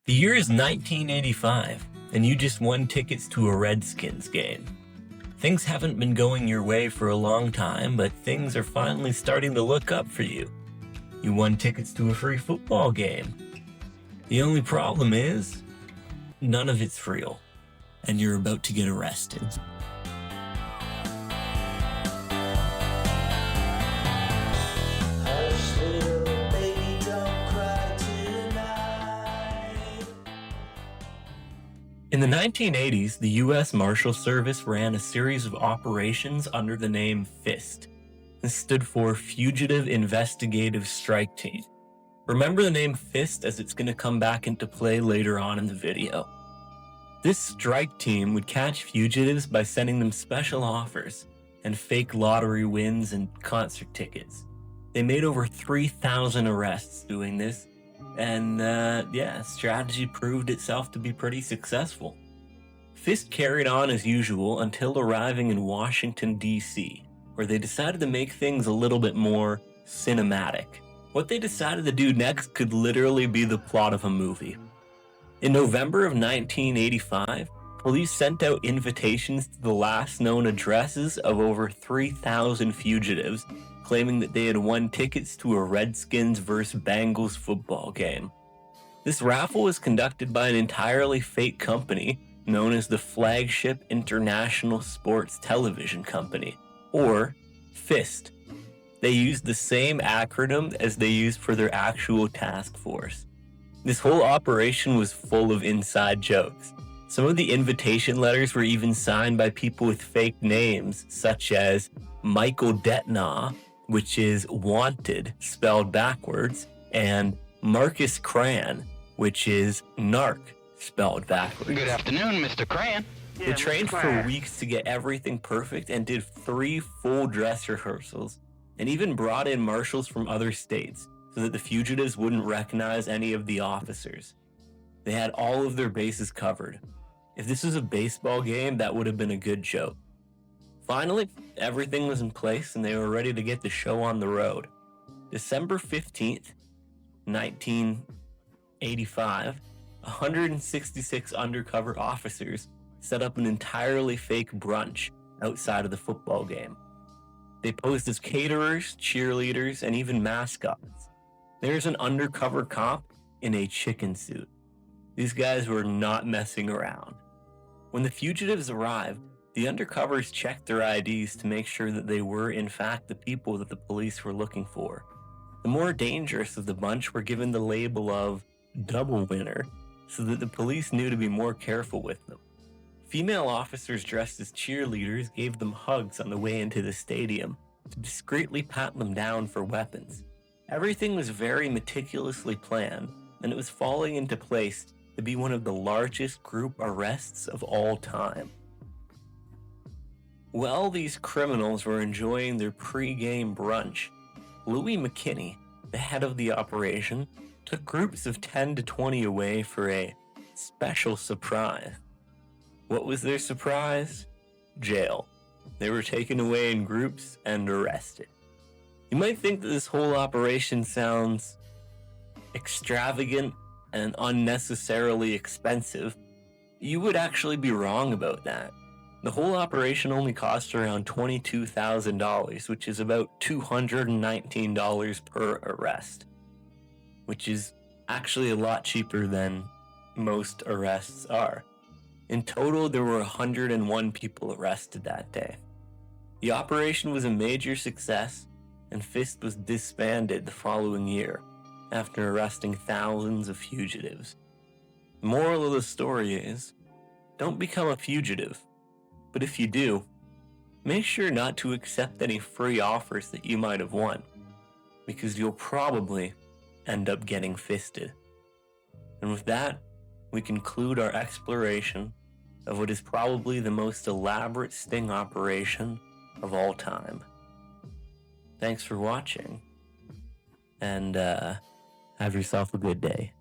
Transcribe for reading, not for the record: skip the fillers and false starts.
The year is 1985, and you just won tickets to a Redskins game. Things haven't been going your way for a long time, but things are finally starting to look up for you. You won tickets to a free football game. The only problem is, none of it's real, and you're about to get arrested. Hush, little baby, don't cry tonight. In the 1980s, the U.S. Marshal Service ran a series of operations under the name FIST. This stood for Fugitive Investigative Strike Team. Remember the name FIST as it's going to come back into play later on in the video. This strike team would catch fugitives by sending them special offers and fake lottery wins and concert tickets. They made over 3,000 arrests doing this, and strategy proved itself to be pretty successful. FIST carried on as usual until arriving in Washington, D.C., where they decided to make things a little bit more cinematic. What they decided to do next could literally be the plot of a movie. In November of 1985, police sent out invitations to the last known addresses of over 3,000 fugitives, claiming that they had won tickets to a Redskins vs. Bengals football game. This raffle was conducted by an entirely fake company known as the Flagship International Sports Television Company, or FIST. They used the same acronym as they used for their actual task force. This whole operation was full of inside jokes. Some of the invitation letters were even signed by people with fake names, such as Michael Detnaw, which is wanted spelled backwards, and Marcus Cran, which is narc spelled backwards. Good afternoon, Mr. Cran. They trained for weeks to get everything perfect and did 3 full dress rehearsals, and even brought in marshals from other states so that the fugitives wouldn't recognize any of the officers. They had all of their bases covered. If this was a baseball game, that would have been a good joke. Finally, everything was in place and they were ready to get the show on the road. December 15th, 1985, 166 undercover officers set up an entirely fake brunch outside of the football game. They posed as caterers, cheerleaders, and even mascots. There's an undercover cop in a chicken suit. These guys were not messing around. When the fugitives arrived, the undercovers checked their IDs to make sure that they were in fact the people that the police were looking for. The more dangerous of the bunch were given the label of double winner, so that the police knew to be more careful with them. Female officers dressed as cheerleaders gave them hugs on the way into the stadium to discreetly pat them down for weapons. Everything was very meticulously planned, and it was falling into place to be one of the largest group arrests of all time. While these criminals were enjoying their pre-game brunch, Louis McKinney, the head of the operation, took groups of 10 to 20 away for a special surprise. What was their surprise? Jail. They were taken away in groups and arrested. You might think that this whole operation sounds extravagant and unnecessarily expensive. You would actually be wrong about that. The whole operation only cost around $22,000, which is about $219 per arrest, which is actually a lot cheaper than most arrests are. In total, there were 101 people arrested that day. The operation was a major success, and FIST was disbanded the following year after arresting thousands of fugitives. The moral of the story is, don't become a fugitive, but if you do, make sure not to accept any free offers that you might have won, because you'll probably end up getting fisted. And with that, we conclude our exploration of what is probably the most elaborate sting operation of all time. Thanks for watching, and have yourself a good day.